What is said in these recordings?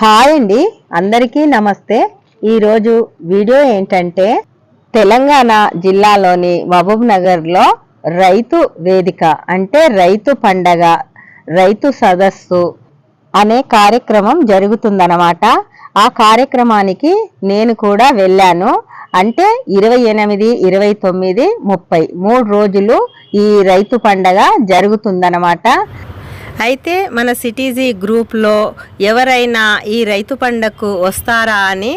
Hi అండి, అందరికీ నమస్తే. ఈరోజు వీడియో ఏంటంటే తెలంగాణ జిల్లాలోని మహబూబ్ నగర్లో రైతు వేదిక అంటే రైతు పండగ, రైతు సదస్సు అనే కార్యక్రమం జరుగుతుందన్నమాట. ఆ కార్యక్రమానికి నేను కూడా వెళ్ళాను. అంటే 28, 29, 30 3 రోజులు ఈ రైతు పండగ జరుగుతుందన్నమాట. అయితే మన సిటీజీ గ్రూప్లో ఎవరైనా ఈ రైతు పండగకు వస్తారా అని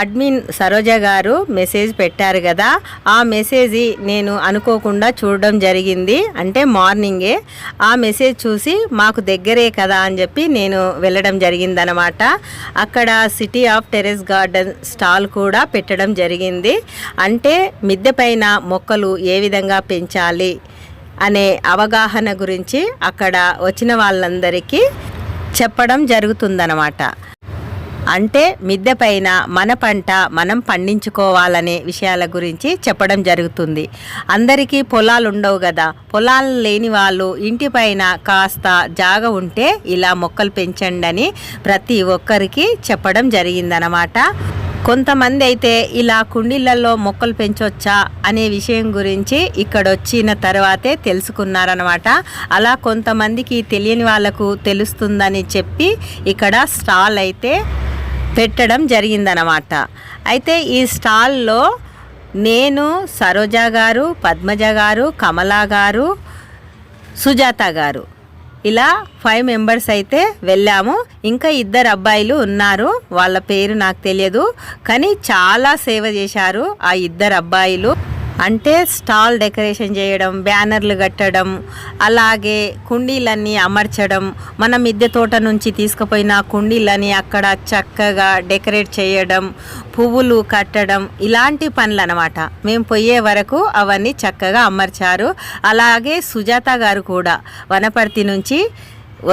అడ్మిన్ సరోజ గారు మెసేజ్ పెట్టారు కదా. ఆ మెసేజ్ నేను అనుకోకుండా చూడడం జరిగింది. అంటే మార్నింగే ఆ మెసేజ్ చూసి మాకు దగ్గరే కదా అని చెప్పి నేను వెళ్ళడం జరిగిందనమాట. అక్కడ city of terrace garden stall కూడా పెట్టడం జరిగింది. అంటే మిద్దె పైన మొక్కలు ఏ విధంగా పెంచాలి అనే అవగాహన గురించి అక్కడ వచ్చిన వాళ్ళందరికీ చెప్పడం జరుగుతుందన్నమాట. అంటే మిద్దె పైన మన పంట మనం పండించుకోవాలనే విషయాల గురించి చెప్పడం జరుగుతుంది. అందరికీ పొలాలు ఉండవు కదా. పొలాలు లేని వాళ్ళు ఇంటి పైన కాస్త జాగ ఉంటే ఇలా మొక్కలు పెంచండి అని ప్రతి ఒక్కరికి చెప్పడం జరిగిందనమాట. కొంతమంది అయితే ఇలా కుండీలలో మొక్కలు పెంచొచ్చా అనే విషయం గురించి ఇక్కడ వచ్చిన తర్వాతే తెలుసుకున్నారనమాట. అలా కొంతమందికి తెలియని వాళ్ళకు తెలుస్తుందని చెప్పి ఇక్కడ స్టాల్ అయితే పెట్టడం జరిగిందనమాట. అయితే ఈ స్టాల్లో నేను, సరోజ గారు, పద్మజ గారు, కమలా గారు, సుజాత గారు ఇలా 5 మెంబర్స్ అయితే వెళ్ళాము. ఇంకా 2 అబ్బాయిలు ఉన్నారు, వాళ్ళ పేరు నాకు తెలియదు, కానీ చాలా సేవ చేశారు ఆ 2 అబ్బాయిలు. అంటే స్టాల్ డెకరేషన్ చేయడం, బ్యానర్లు కట్టడం, అలాగే కుండీలన్నీ అమర్చడం, మన మిద్దె తోట నుంచి తీసుకుపోయిన కుండీలని అక్కడ చక్కగా డెకరేట్ చేయడం, పువ్వులు కట్టడం, ఇలాంటి పనులు అనమాట. మేము పోయే వరకు అవన్నీ చక్కగా అమర్చారు. అలాగే సుజాత గారు కూడా వనపర్తి నుంచి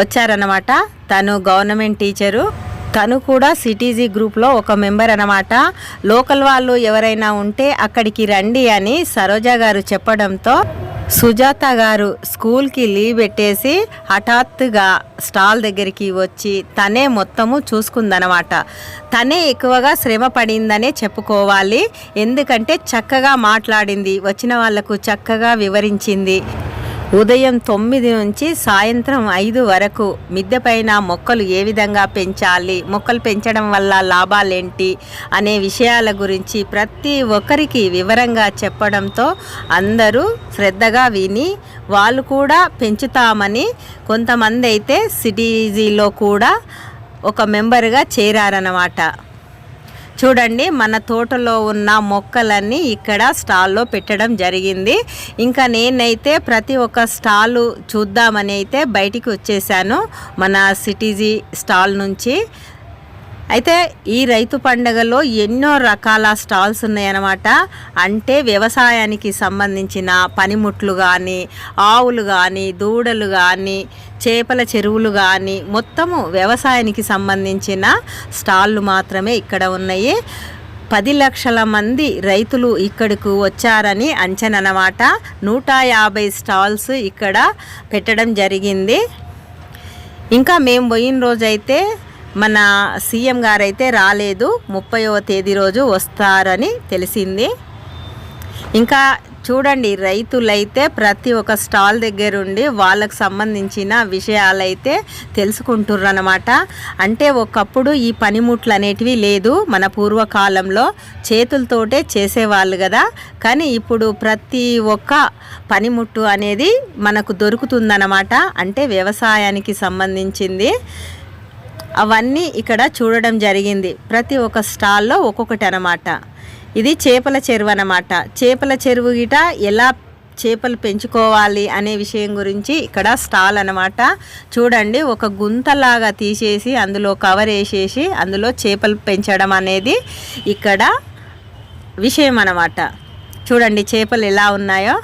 వచ్చారనమాట. తను గవర్నమెంట్ టీచరు. తను కూడా సిటీజీ గ్రూప్లో ఒక మెంబర్ అనమాట. లోకల్ వాళ్ళు ఎవరైనా ఉంటే అక్కడికి రండి అని సరోజ గారు చెప్పడంతో సుజాత గారు స్కూల్కి లీవ్ పెట్టేసి హఠాత్తుగా స్టాల్ దగ్గరికి వచ్చి తనే మొత్తము చూసుకుందనమాట. తనే ఎక్కువగా శ్రమ పడిందనే చెప్పుకోవాలి. ఎందుకంటే చక్కగా మాట్లాడింది, వచ్చిన వాళ్లకు చక్కగా వివరించింది. ఉదయం 9 నుంచి సాయంత్రం 5 వరకు మిద్దె పైన మొక్కలు ఏ విధంగా పెంచాలి, మొక్కలు పెంచడం వల్ల లాభాలేంటి అనే విషయాల గురించి ప్రతి ఒక్కరికి వివరంగా చెప్పడంతో అందరూ శ్రద్ధగా విని వాళ్ళు కూడా పెంచుతామని కొంతమంది అయితే సిటీజీలో కూడా ఒక మెంబర్గా చేరారన్నమాట. చూడండి, మన తోటలో ఉన్న మొక్కలన్నీ ఇక్కడ స్టాల్లో పెట్టడం జరిగింది. ఇంకా నేనైతే ప్రతి ఒక్క స్టాలు చూద్దామని అయితే బయటికి వచ్చేసాను మన సిటీజీ స్టాల్ నుంచి. అయితే ఈ రైతు పండుగలో ఎన్నో రకాల స్టాల్స్ ఉన్నాయన్నమాట. అంటే వ్యవసాయానికి సంబంధించిన పనిముట్లు కానీ, ఆవులు కానీ, దూడలు కానీ, చేపల చెరువులు కానీ, మొత్తము వ్యవసాయానికి సంబంధించిన స్టాళ్ళు మాత్రమే ఇక్కడ ఉన్నాయి. 10 లక్షల మంది రైతులు ఇక్కడకు వచ్చారని అంచనా అన్నమాట. 150 స్టాల్స్ ఇక్కడ పెట్టడం జరిగింది. ఇంకా మేము పోయిన రోజైతే మన సీఎం గారైతే రాలేదు. 30వ తేదీ రోజు వస్తారని తెలిసింది. ఇంకా చూడండి, రైతులైతే ప్రతి ఒక్క స్టాల్ దగ్గరుండి వాళ్ళకు సంబంధించిన విషయాలైతే తెలుసుకుంటుర్రు అన్నమాట. అంటే ఒకప్పుడు ఈ పనిముట్లు అనేటివి లేదు. మన పూర్వకాలంలో చేతులతోటే చేసేవాళ్ళు కదా. కానీ ఇప్పుడు ప్రతి ఒక్క పనిముట్టు అనేది మనకు దొరుకుతుందన్నమాట. అంటే వ్యవసాయానికి సంబంధించింది అవన్నీ ఇక్కడ చూడడం జరిగింది. ప్రతి ఒక్క స్టాల్లో ఒక్కొక్కటి అనమాట. ఇది చేపల చెరువు అనమాట. చేపల చెరువు గిట ఎలా చేపలు పెంచుకోవాలి అనే విషయం గురించి ఇక్కడ స్టాల్ అనమాట. చూడండి, ఒక గుంతలాగా తీసేసి అందులో కవర్ వేసేసి అందులో చేపలు పెంచడం అనేది ఇక్కడ విషయం అనమాట. చూడండి చేపలు ఎలా ఉన్నాయో.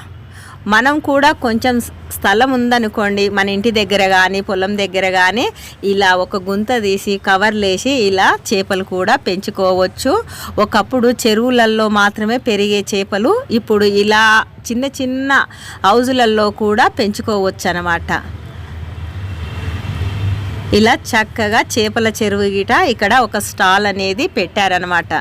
మనం కూడా కొంచెం స్థలం ఉందనుకోండి, మన ఇంటి దగ్గర కానీ పొలం దగ్గర కానీ ఇలా ఒక గుంత తీసి కవర్లు వేసి ఇలా చేపలు కూడా పెంచుకోవచ్చు. ఒకప్పుడు చెరువులలో మాత్రమే పెరిగే చేపలు ఇప్పుడు ఇలా చిన్న చిన్న హౌజులలో కూడా పెంచుకోవచ్చు అన్నమాట. ఇలా చక్కగా చేపల చెరువు గిట ఇక్కడ ఒక స్టాల్ అనేది పెట్టారనమాట.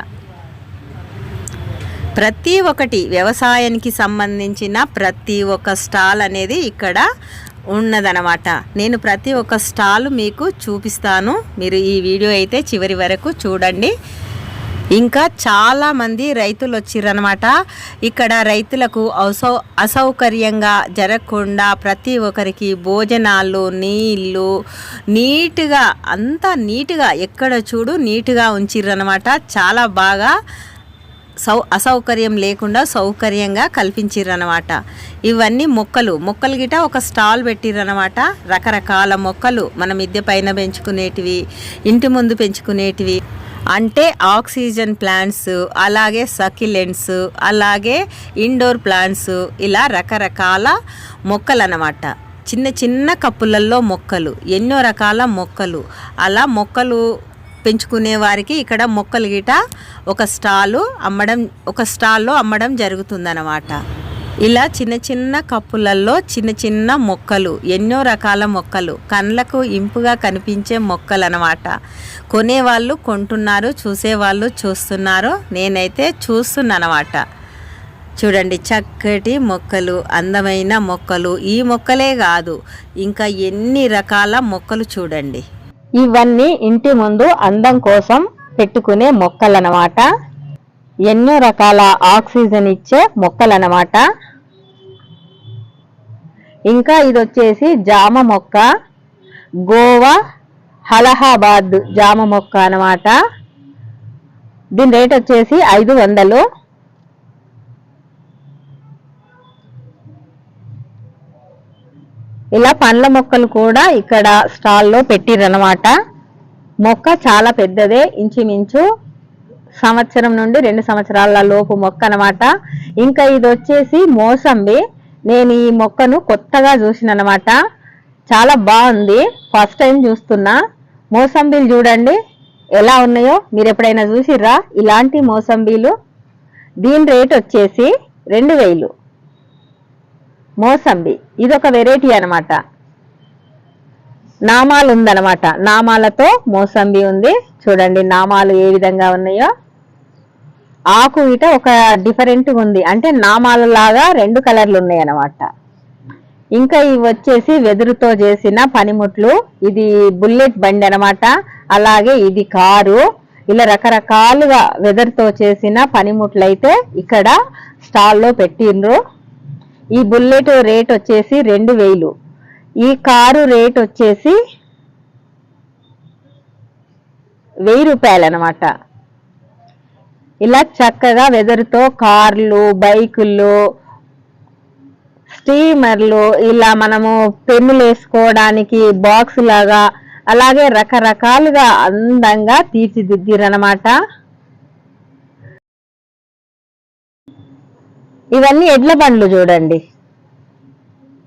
ప్రతి ఒక్కటి వ్యవసాయానికి సంబంధించిన ప్రతి ఒక్క స్టాల్ అనేది ఇక్కడ ఉన్నదనమాట. నేను ప్రతి ఒక్క స్టాల్ మీకు చూపిస్తాను, మీరు ఈ వీడియో అయితే చివరి వరకు చూడండి. ఇంకా చాలామంది రైతులు వచ్చిర్రనమాట. ఇక్కడ రైతులకు అసౌకర్యంగా జరగకుండా ప్రతి ఒక్కరికి భోజనాలు, నీళ్ళు నీట్గా, అంతా నీట్గా ఎక్కడ చూడు నీట్గా ఉంచిర్రనమాట. చాలా బాగా అసౌకర్యం లేకుండా సౌకర్యంగా కల్పించిర్రనమాట. ఇవన్నీ మొక్కలు గిట ఒక స్టాల్ పెట్టిర్రనమాట. రకరకాల మొక్కలు మన మిద్దె పైన పెంచుకునేటివి, ఇంటి ముందు పెంచుకునేటివి, అంటే ఆక్సిజన్ ప్లాంట్స్, అలాగే సకిలెంట్స్, అలాగే ఇండోర్ ప్లాంట్స్, ఇలా రకరకాల మొక్కలు అన్నమాట. చిన్న చిన్న కప్పులలో మొక్కలు, ఎన్నో రకాల మొక్కలు, అలా మొక్కలు పెంచుకునే వారికి ఇక్కడ మొక్కలు గిట ఒక స్టాల్లో అమ్మడం జరుగుతుందన్నమాట. ఇలా చిన్న చిన్న కప్పులలో చిన్న చిన్న మొక్కలు, ఎన్నో రకాల మొక్కలు, కళ్ళకు ఇంపుగా కనిపించే మొక్కలు అన్నమాట. కొనేవాళ్ళు కొంటున్నారు, చూసేవాళ్ళు చూస్తున్నారు, నేనైతే చూస్తున్నానమాట. చూడండి చక్కటి మొక్కలు, అందమైన మొక్కలు. ఈ మొక్కలే కాదు, ఇంకా ఎన్ని రకాల మొక్కలు చూడండి. ఇవన్నీ ఇంటి ముందు అందం కోసం పెట్టుకునే మొక్కలన్నమాట. ఎన్నో రకాల ఆక్సిజన్ ఇచ్చే మొక్కలన్నమాట. ఇంకా ఇది వచ్చేసి జామ మొక్క, గోవా అలహాబాద్ జామ మొక్క అన్నమాట. దీని రేట్ వచ్చేసి 500. ఇలా పండ్ల మొక్కలు కూడా ఇక్కడ స్టాల్లో పెట్టిరన్నమాట. మొక్క చాలా పెద్దదే, ఇంచుమించు సంవత్సరం నుండి 2 సంవత్సరాల లోపు మొక్క అన్నమాట. ఇంకా ఇది వచ్చేసి మోసంబి. నేను ఈ మొక్కను కొత్తగా చూసిననమాట, చాలా బాగుంది, ఫస్ట్ టైం చూస్తున్నా. మోసంబీలు చూడండి ఎలా ఉన్నాయో, మీరు ఎప్పుడైనా చూసిర్రా ఇలాంటి మోసంబీలు? దీని రేట్ వచ్చేసి 2000. మోసంబి ఇదొక వెరైటీ అనమాట. నామాలు ఉందన్నమాట, నామాలతో మోసంబి ఉంది. చూడండి నామాలు ఏ విధంగా ఉన్నాయో. ఆకు ఇట ఒక డిఫరెంట్గా ఉంది, అంటే నామాల లాగా 2 కలర్లు ఉన్నాయి అన్నమాట. ఇంకా ఇవి వచ్చేసి వెదురుతో చేసిన పనిముట్లు. ఇది బుల్లెట్ బండి అనమాట, అలాగే ఇది కారు. ఇలా రకరకాలుగా వెదురుతో చేసిన పనిముట్లు అయితే ఇక్కడ స్టాల్లో పెట్టిండ్రు. ఈ బుల్లెట్ రేట్ వచ్చేసి 2000. ఈ కారు రేట్ వచ్చేసి 1000 రూపాయలు అనమాట. ఇలా చక్కగా వెదురుతో కార్లు, బైకులు, స్టీమర్లు, ఇలా మనము పెన్నులు వేసుకోవడానికి బాక్స్ లాగా, అలాగే రకరకాలుగా అందంగా తీర్చిదిద్దిరనమాట. ఇవన్నీ ఎడ్ల బండ్లు చూడండి,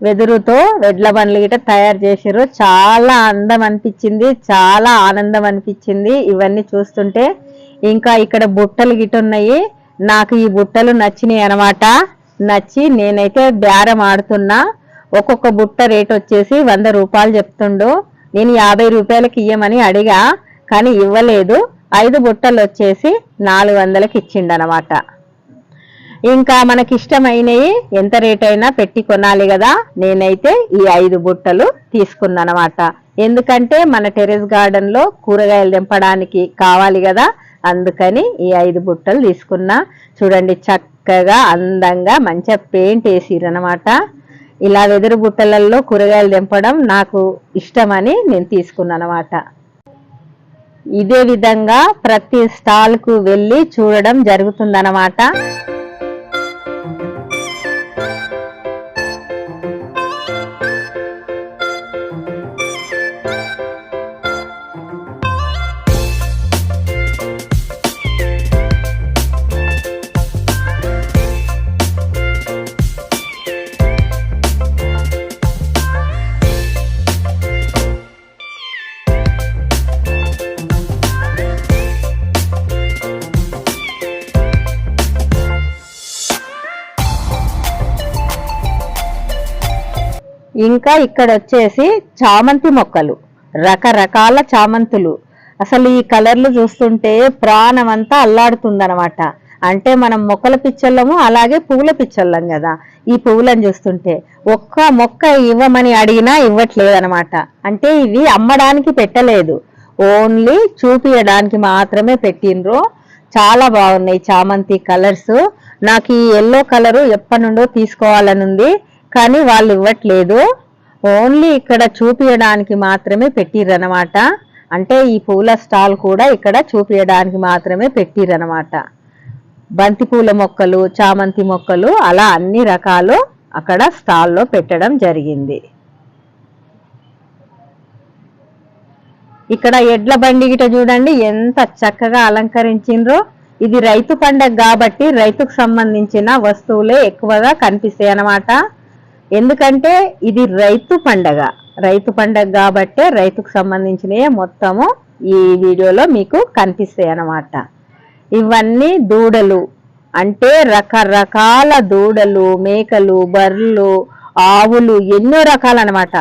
వెదురుతో ఎడ్ల బండ్లు గిట్ట తయారు చేసారు. చాలా అందం అనిపించింది, చాలా ఆనందం అనిపించింది ఇవన్నీ చూస్తుంటే. ఇంకా ఇక్కడ బుట్టలు గిట్ట ఉన్నాయి. నాకు ఈ బుట్టలు నచ్చినాయి అనమాట. నచ్చి నేనైతే బేరం ఆడుతున్నా. ఒక్కొక్క బుట్ట రేట్ వచ్చేసి 100 రూపాయలు చెప్తుండు. నేను 50 రూపాయలకి ఇయ్యమని అడిగా, కానీ ఇవ్వలేదు. 5 బుట్టలు వచ్చేసి 400కి ఇచ్చిండనమాట. ఇంకా మనకి ఇష్టమైనవి ఎంత రేట్ అయినా పెట్టి కొనాలి కదా. నేనైతే ఈ 5 బుట్టలు తీసుకున్నానమాట. ఎందుకంటే మన టెర్రస్ గార్డెన్ లో కూరగాయలు తెంపడానికి కావాలి కదా, అందుకని ఈ 5 బుట్టలు తీసుకున్నా. చూడండి చక్కగా అందంగా మంచిగా పెయింట్ వేసిరనమాట. ఇలా వెదురు బుట్టలలో కూరగాయలు తెంపడం నాకు ఇష్టమని నేను తీసుకున్నానమాట. ఇదే విధంగా ప్రతి స్టాల్ కు వెళ్ళి చూడడం జరుగుతుందన్నమాట. ఇంకా ఇక్కడ వచ్చేసి చామంతి మొక్కలు, రకరకాల చామంతులు. అసలు ఈ కలర్లు చూస్తుంటే ప్రాణం అంతా అల్లాడుతుందనమాట. అంటే మనం మొక్కల పిచ్చోళ్ళము, అలాగే పువ్వుల పిచ్చోళ్ళం కదా. ఈ పువ్వులను చూస్తుంటే ఒక్క మొక్క ఇవ్వమని అడిగినా ఇవ్వట్లేదనమాట. అంటే ఇవి అమ్మడానికి పెట్టలేదు, ఓన్లీ చూపియడానికి మాత్రమే పెట్టిండ్రు. చాలా బాగున్నాయి చామంతి కలర్స్. నాకు ఈ ఎల్లో కలరు ఎప్పటి నుండో తీసుకోవాలని ఉంది, కానీ వాళ్ళు ఇవ్వట్లేదు. ఓన్లీ ఇక్కడ చూపియడానికి మాత్రమే పెట్టిర్రనమాట. అంటే ఈ పూల స్టాల్ కూడా ఇక్కడ చూపియడానికి మాత్రమే పెట్టిర్రనమాట. బంతి పూల మొక్కలు, చామంతి మొక్కలు, అలా అన్ని రకాలు అక్కడ స్టాల్లో పెట్టడం జరిగింది. ఇక్కడ ఎడ్ల బండి గిట చూడండి ఎంత చక్కగా అలంకరించిండ్రో. ఇది రైతు పండగ కాబట్టి రైతుకు సంబంధించిన వస్తువులే ఎక్కువగా కనిపిస్తాయి అన్నమాట. ఎందుకంటే ఇది రైతు పండగ కాబట్టే రైతుకు సంబంధించినవి మొత్తము ఈ వీడియోలో మీకు కనిపిస్తాయి అన్నమాట. ఇవన్నీ దూడలు, అంటే రకరకాల దూడలు, మేకలు, బర్రెలు, ఆవులు, ఎన్నో రకాలు అన్నమాట.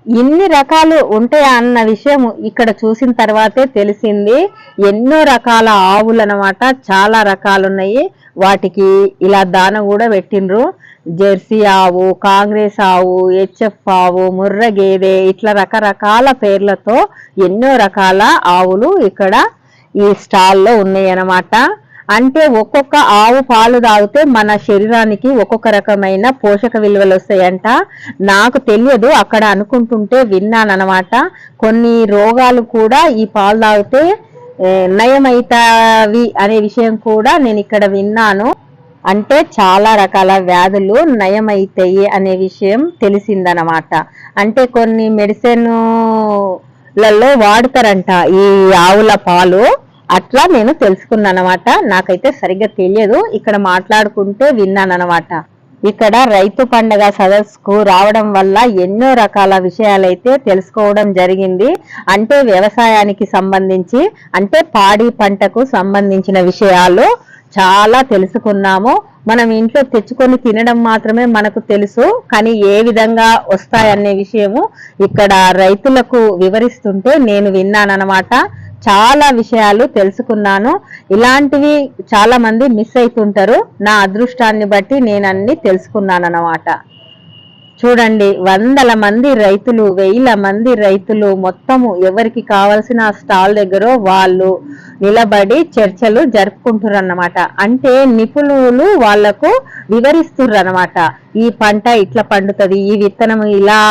ఇన్ని రకాలు ఉంటాయా అన్న విషయం ఇక్కడ చూసిన తర్వాతే తెలిసింది. ఎన్నో రకాల ఆవులు అన్నమాట, చాలా రకాలు ఉన్నాయి. వాటికి ఇలా దాన కూడా పెట్టిండ్రు. జెర్సీ ఆవు, కాంగ్రెస్ ఆవు, హెచ్ఎఫ్ ఆవు, ముర్ర గేదె, ఇట్లా రకరకాల పేర్లతో ఎన్నో రకాల ఆవులు ఇక్కడ ఈ స్టాల్లో ఉన్నాయి అన్నమాట. అంటే ఒక్కొక్క ఆవు పాలు తాగితే మన శరీరానికి ఒక్కొక్క రకమైన పోషక విలువలు వస్తాయంట. నాకు తెలియదు, అక్కడ అనుకుంటుంటే విన్నానన్నమాట. కొన్ని రోగాలు కూడా ఈ పాలు తాగితే నయమైతావి అనే విషయం కూడా నేను ఇక్కడ విన్నాను. అంటే చాలా రకాల వ్యాధులు నయమైతాయి అనే విషయం తెలిసిందనమాట. అంటే కొన్ని మెడిసిన్లలో వాడతారంట ఈ ఆవుల పాలు. అట్లా నేను తెలుసుకున్నానమాట. నాకైతే సరిగ్గా తెలియదు, ఇక్కడ మాట్లాడుకుంటే విన్నానమాట. ఇక్కడ రైతు పండగ సదస్సుకు రావడం వల్ల ఎన్నో రకాల విషయాలైతే తెలుసుకోవడం జరిగింది. అంటే వ్యవసాయానికి సంబంధించి, అంటే పాడి పంటకు సంబంధించిన విషయాలు చాలా తెలుసుకున్నాము. మనం ఇంట్లో తెచ్చుకొని తినడం మాత్రమే మనకు తెలుసు, కానీ ఏ విధంగా వస్తాయనే విషయము ఇక్కడ రైతులకు వివరిస్తుంటే నేను విన్నానన్నమాట. చాలా విషయాలు తెలుసుకున్నాను. ఇలాంటివి చాలా మంది మిస్ అవుతుంటారు. నా అదృష్టాన్ని బట్టి నేను అన్ని తెలుసుకున్నానన్నమాట. చూడండి, వందల మంది రైతులు, వేల మంది రైతులు మొత్తము ఎవరికి కావాల్సిన స్టాల్ దగ్గర వాళ్ళు నిలబడి చర్చలు జరుపుకుంటుర్రన్నమాట. అంటే నిపుణులు వాళ్లకు వివరిస్తుర్రన్నమాట. ఈ పంట ఇట్లా పండుతుంది, ఈ విత్తనం ఇలా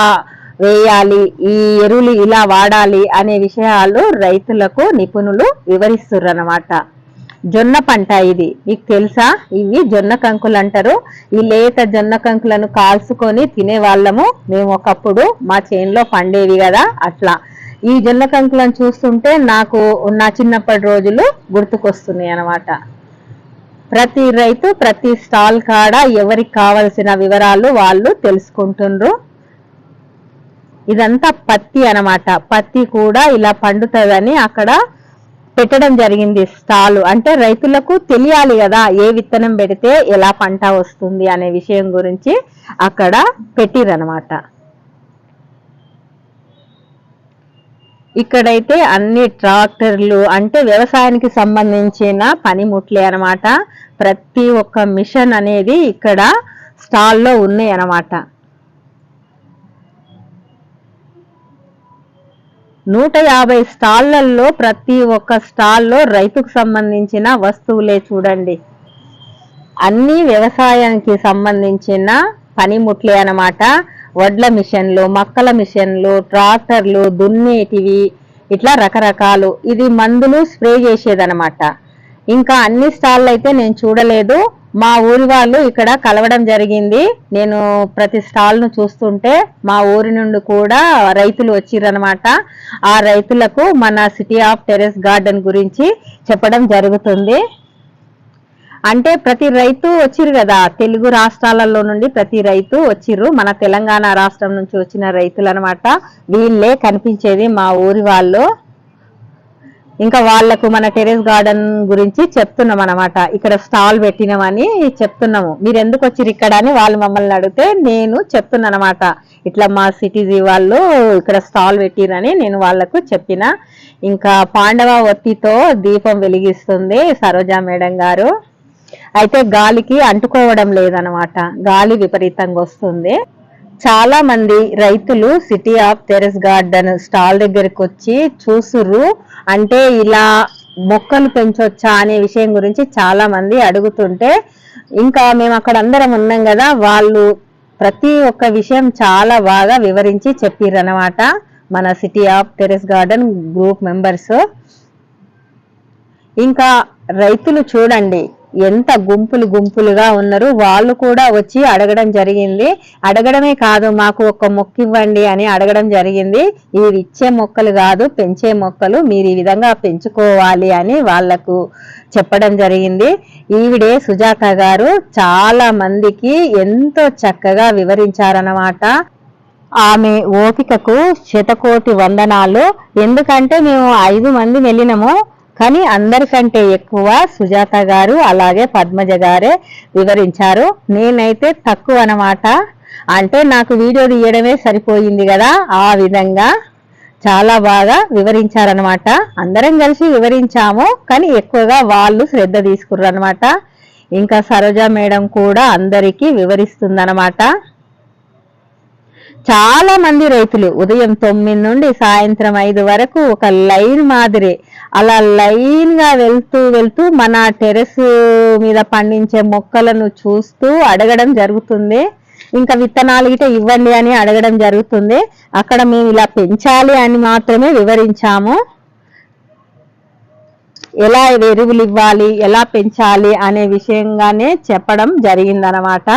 వేయాలి, ఈ ఎరువులు ఇలా వాడాలి అనే విషయాలు రైతులకు నిపుణులు వివరిస్తుర్రన్నమాట. జొన్న పంట ఇది మీకు తెలుసా? ఇవి జొన్న కంకులు అంటారు. ఈ లేత జొన్న కంకులను కాల్చుకొని తినే వాళ్ళము మేము ఒకప్పుడు, మా చేనులో పండేవి కదా. అట్లా ఈ జొన్న కంకులను చూస్తుంటే నాకు నా చిన్నప్పటి రోజులు గుర్తుకొస్తున్నాయి అన్నమాట. ప్రతి రైతు ప్రతి స్టాల్ కాడ ఎవరికి కావలసిన వివరాలు వాళ్ళు తెలుసుకుంటుండ్రు. ఇదంతా పత్తి అన్నమాట. పత్తి కూడా ఇలా పండుతుందని అక్కడ పెట్టడం జరిగింది స్టాలు. అంటే రైతులకు తెలియాలి కదా, ఏ విత్తనం పెడితే ఎలా పంట వస్తుంది అనే విషయం గురించి అక్కడ పెట్టిరన్నమాట. ఇక్కడైతే అన్ని ట్రాక్టర్లు, అంటే వ్యవసాయానికి సంబంధించిన పనిముట్లే అన్నమాట. ప్రతి ఒక్క మిషన్ అనేది ఇక్కడ స్టాల్లో ఉన్నాయి అన్నమాట. 150 స్టాళ్లలో ప్రతి ఒక్క స్టాల్లో రైతుకు సంబంధించిన వస్తువులే చూడండి. అన్ని వ్యవసాయానికి సంబంధించిన పనిముట్లే అన్నమాట. వడ్ల మిషన్లు, మక్కల మిషన్లు, ట్రాక్టర్లు, దున్నేటివి, ఇట్లా రకరకాలు. ఇది మందులు స్ప్రే చేసేదన్నమాట. ఇంకా అన్ని స్టాళ్ళు అయితే నేను చూడలేదు. మా ఊరి వాళ్ళు ఇక్కడ కలవడం జరిగింది. నేను ప్రతి స్టాల్ను చూస్తుంటే మా ఊరి నుండి కూడా రైతులు వచ్చిరనమాట. ఆ రైతులకు మన సిటీ ఆఫ్ టెర్రస్ గార్డెన్ గురించి చెప్పడం జరుగుతుంది. అంటే ప్రతి రైతు వచ్చిరు కదా, తెలుగు రాష్ట్రాలలో నుండి ప్రతి రైతు వచ్చిర్రు. మన తెలంగాణ రాష్ట్రం నుంచి వచ్చిన రైతులు అనమాట. వీళ్ళే కనిపించేది మా ఊరి వాళ్ళు. ఇంకా వాళ్లకు మన టెరెస్ గార్డెన్ గురించి చెప్తున్నాం అనమాట. ఇక్కడ స్టాల్ పెట్టినామని చెప్తున్నాము. మీరు ఎందుకు వచ్చిరు ఇక్కడ అని వాళ్ళు మమ్మల్ని అడిగితే నేను చెప్తున్నా అనమాట. ఇట్లా మా సిటీజీ వాళ్ళు ఇక్కడ స్టాల్ పెట్టిరని నేను వాళ్లకు చెప్పిన. ఇంకా పాండవ ఒత్తితో దీపం వెలిగిస్తుంది సరోజా మేడం గారు. అయితే గాలికి అంటుకోవడం లేదనమాట, గాలి విపరీతంగా వస్తుంది. చాలా మంది రైతులు city of terrace garden stall దగ్గరికి వచ్చి చూసుర్రు. అంటే ఇలా మొక్కలు పెంచొచ్చా అనే విషయం గురించి చాలా మంది అడుగుతుంటే, ఇంకా మేము అక్కడ అందరం ఉన్నాం కదా, వాళ్ళు ప్రతి ఒక్క విషయం చాలా బాగా వివరించి చెప్పిర్రనమాట మన city of terrace garden group members. ఇంకా రైతులు చూడండి ఎంత గుంపులుగా ఉన్నారు. వాళ్ళు కూడా వచ్చి అడగడం జరిగింది. అడగడమే కాదు, మాకు ఒక మొక్క ఇవ్వండి అని అడగడం జరిగింది. ఇవి ఇచ్చే మొక్కలు కాదు, పెంచే మొక్కలు, మీరు ఈ విధంగా పెంచుకోవాలి అని వాళ్లకు చెప్పడం జరిగింది. ఈవిడే సుజాత గారు చాలా మందికి ఎంతో చక్కగా వివరించారన్నమాట. ఆమె ఓపికకు శతకోటి వందనాలు. ఎందుకంటే మేము 5 మంది వెళ్ళినాము, కానీ అందరికంటే ఎక్కువ సుజాత గారు అలాగే పద్మజ గారే వివరించారు. నేనైతే తక్కువ అన్నమాట. అంటే నాకు వీడియో తీయడమే సరిపోయింది కదా, ఆ విధంగా చాలా బాగా వివరించారనమాట. అందరం కలిసి వివరించాము, కానీ ఎక్కువగా వాళ్ళు శ్రద్ధ తీసుకుర్రు అనమాట. ఇంకా సరోజా మేడం కూడా అందరికీ వివరిస్తుందన్నమాట. చాలా మంది రైతులు ఉదయం 9 నుండి సాయంత్రం 5 వరకు ఒక లైన్ మాదిరి అలా లైన్ గా వెళ్తూ మన టెరెస్ మీద పండించే మొక్కలను చూస్తూ అడగడం జరుగుతుంది. ఇంకా విత్తనాలు గిట ఇవ్వండి అని అడగడం జరుగుతుంది. అక్కడ మేము ఇలా పెంచాలి అని మాత్రమే వివరించాము. ఎలా ఎరువులు ఇవ్వాలి, ఎలా పెంచాలి అనే విషయంగానే చెప్పడం జరిగిందనమాట.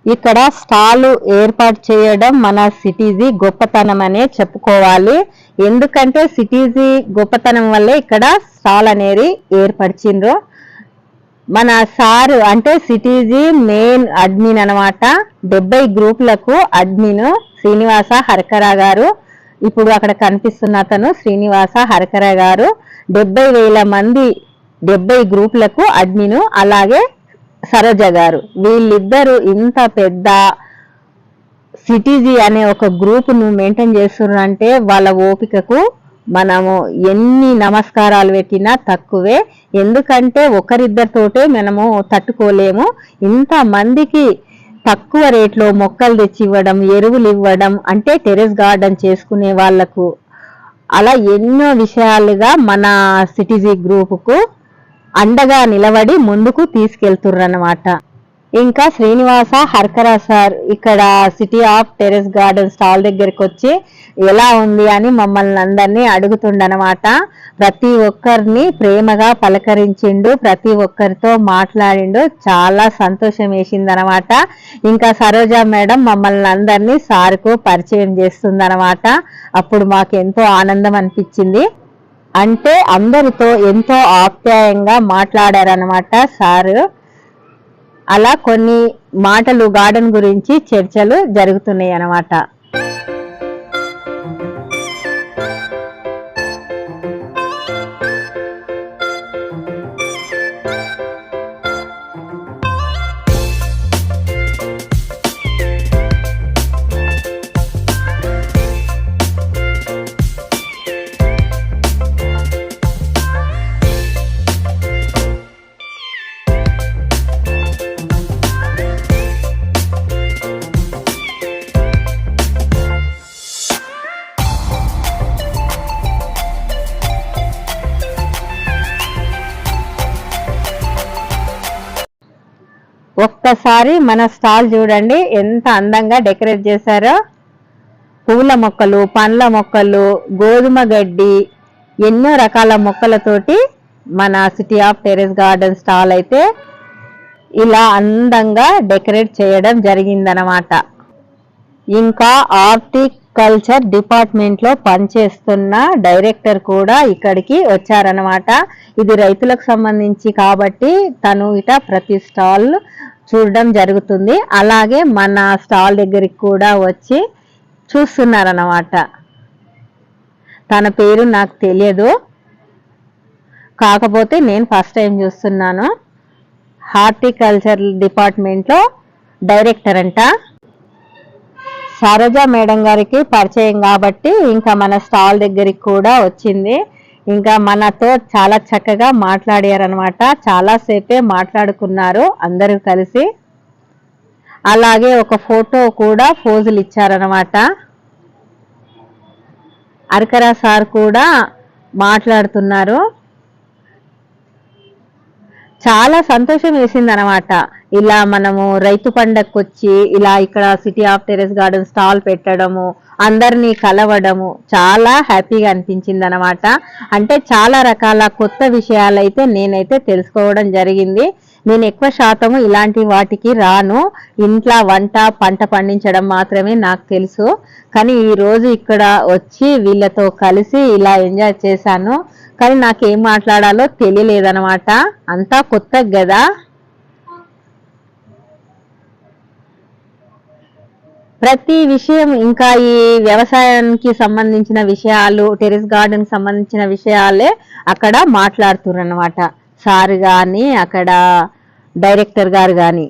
ఇక్కడ స్టాల్ ఏర్పాటు చేయడం మన సిటీజీ గొప్పతనం అనే చెప్పుకోవాలి. ఎందుకంటే సిటీజీ గొప్పతనం వల్లే ఇక్కడ స్టాల్ అనేది ఏర్పరిచిండ్రు. మన సారు అంటే సిటీజీ మెయిన్ అడ్మిన్ అనమాట. 70 గ్రూపులకు అడ్మిన్ శ్రీనివాస హరకర గారు. ఇప్పుడు అక్కడ కనిపిస్తున్న అతను శ్రీనివాస హరకర గారు. 70,000 మంది 70 గ్రూపులకు అడ్మిన్. అలాగే సరోజ గారు. వీళ్ళిద్దరూ ఇంత పెద్ద సిటీజీ అనే ఒక గ్రూపును మెయింటైన్ చేస్తున్నారంటే వాళ్ళ ఓపికకు మనము ఎన్ని నమస్కారాలు పెట్టినా తక్కువే. ఎందుకంటే ఒకరిద్దరితోటే మనము తట్టుకోలేము. ఇంత మందికి తక్కువ రేట్లో మొక్కలు తెచ్చి ఇవ్వడం, ఎరువులు ఇవ్వడం అంటే టెరెస్ గార్డెన్ చేసుకునే వాళ్లకు అలా ఎన్నో విషయాలుగా మన సిటీజీ గ్రూపుకు అండగా నిలబడి ముందుకు తీసుకెళ్తుర్రన్నమాట. ఇంకా శ్రీనివాస హర్కర సార్ ఇక్కడ city of terrace garden stall దగ్గరికి వచ్చి ఎలా ఉంది అని మమ్మల్ని అందరినీ అడుగుతుండనమాట. ప్రతి ఒక్కరిని ప్రేమగా పలకరించిండు, ప్రతి ఒక్కరితో మాట్లాడిండు. చాలా సంతోషం వేసిందనమాట. ఇంకా సరోజా మేడం మమ్మల్ని అందరినీ సార్కు పరిచయం చేస్తుందనమాట. అప్పుడు మాకు ఎంతో ఆనందం అనిపించింది. అంటే అందరితో ఎంతో ఆప్యాయంగా మాట్లాడారనమాట సారు. అలా కొన్ని మాటలు గార్డెన్ గురించి చర్చలు జరుగుతున్నాయి అన్నమాట. ఒక్కసారి మన స్టాల్ చూడండి ఎంత అందంగా డెకరేట్ చేశారో. పూల మొక్కలు, పండ్ల మొక్కలు, గోధుమ గడ్డి, ఎన్నో రకాల మొక్కలతోటి మన city of terrace garden stall అయితే ఇలా అందంగా డెకరేట్ చేయడం జరిగిందనమాట. ఇంకా హార్టికల్చర్ డిపార్ట్మెంట్ లో పనిచేస్తున్న డైరెక్టర్ కూడా ఇక్కడికి వచ్చారనమాట. ఇది రైతులకు సంబంధించి కాబట్టి తను ఇట ప్రతి స్టాల్ చూడడం జరుగుతుంది. అలాగే మన స్టాల్ దగ్గరికి కూడా వచ్చి చూస్తున్నారన్నమాట. తన పేరు నాకు తెలియదు, కాకపోతే నేను ఫస్ట్ టైం చూస్తున్నాను. హార్టికల్చర్ డిపార్ట్మెంట్లో డైరెక్టర్ అంట. సరోజ మేడం గారికి పరిచయం కాబట్టి ఇంకా మన స్టాల్ దగ్గరికి కూడా వచ్చింది. ఇంకా మనతో చాలా చక్కగా మాట్లాడారనమాట. చాలాసేపే మాట్లాడుకున్నారు అందరూ కలిసి. అలాగే ఒక ఫోటో కూడా పోజులు ఇచ్చారనమాట. అరకరా సార్ కూడా మాట్లాడుతున్నారు. చాలా సంతోషం వేసింది అనమాట. ఇలా మనము రైతు పండగకు వచ్చి ఇలా ఇక్కడ city of terrace garden stall పెట్టడము, అందరినీ కలవడము చాలా హ్యాపీగా అనిపించింది అనమాట. అంటే చాలా రకాల కొత్త విషయాలైతే నేనైతే తెలుసుకోవడం జరిగింది. నేను ఎక్కువ శాతము ఇలాంటి వాటికి రాను. ఇంట్లో వంట పంట పండించడం మాత్రమే నాకు తెలుసు. కానీ ఈరోజు ఇక్కడ వచ్చి వీళ్ళతో కలిసి ఇలా ఎంజాయ్ చేశాను. కానీ నాకేం మాట్లాడాలో తెలియలేదనమాట. అంతా కొత్త కదా. ప్రతి విషయం ఇంకా ఈ వ్యవసాయానికి సంబంధించిన విషయాలు, టెర్రస్ గార్డెన్ సంబంధించిన విషయాలే అక్కడ మాట్లాడుతున్నారు అనమాట. సార్ కానీ అక్కడ డైరెక్టర్ గారు కానీ.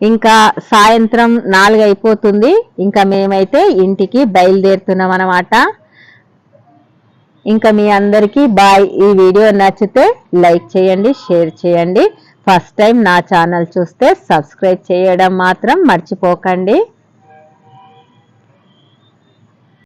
ఇంకా సాయంత్రం 4 అయిపోతుంది. ఇంకా మేమైతే ఇంటికి బయలుదేరుతున్నాం అన్నమాట. ఇంకా మీ అందరికీ బాయ్. ఈ వీడియో నచ్చితే లైక్ చేయండి, షేర్ చేయండి. ఫస్ట్ టైం నా ఛానల్ చూస్తే సబ్స్క్రైబ్ చేయడం మాత్రం మర్చిపోకండి.